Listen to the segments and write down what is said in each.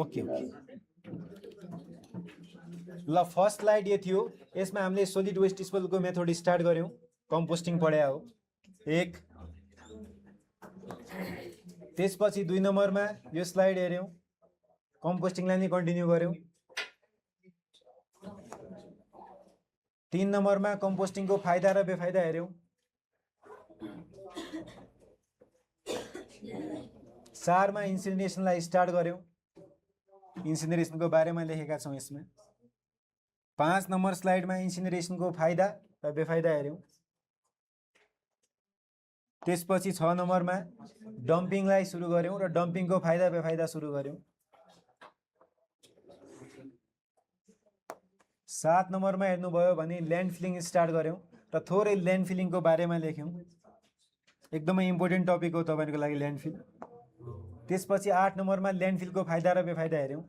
Okay ल first slide ये थियो। यसमा हामीले सोलिड वेस्ट डिस्पोजलको मेथड स्टार्ट गऱ्यौँ, कम्पोस्टिङ पढ्या हो एक। त्यसपछि 2 नम्बरमा यो स्लाइड हेऱ्यौँ, कम्पोस्टिङलाई नै कन्टिन्यू गऱ्यौँ। 3 नम्बरमा कम्पोस्टिङको फाइदा र बेफाइदा हेऱ्यौँ। 4 मा इन्सिनरेसनलाई स्टार्ट गऱ्यौँ, इन्सिनरेसनको बारेमा लेखेका छौँ यसमा। 5 नम्बर स्लाइडमा इन्सिनरेसनको फाइदा र बेफाइदा हेऱ्यौँ। त्यसपछि 6 नम्बरमा डम्पिङलाई सुरु गऱ्यौँ र डम्पिङको फाइदा बेफाइदा सुरु गऱ्यौँ। 7 नम्बरमा हेर्नुभयो भने ल्यान्डफिलिङ स्टार्ट गऱ्यौँ र थोरै ल्यान्डफिलिङको बारेमा लेख्यौँ। एकदमै इम्पोर्टेन्ट टपिक हो तपाईँको लागि ल्यान्डफिल। त्यसपछि 8 नम्बरमा ल्यान्डफिलको फाइदा र बेफाइदा हेऱ्यौँ।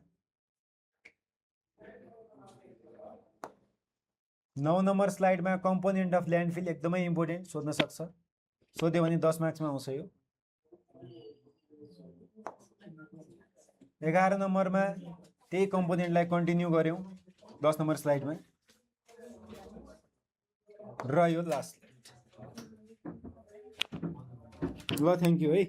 9 नम्बर स्लाइडमा कम्पोनेन्ट अफ ल्यान्डफिल एकदमै इम्पोर्टेन्ट, सोध्न सक्छ, सोध्यो भने 10 मार्क्समा आउँछ यो। 11 नम्बरमा त्यही कम्पोनेन्टलाई कन्टिन्यू गऱ्यौँ 10 नम्बर स्लाइडमा र यो लास्ट। ल थ्याङ्क यू है।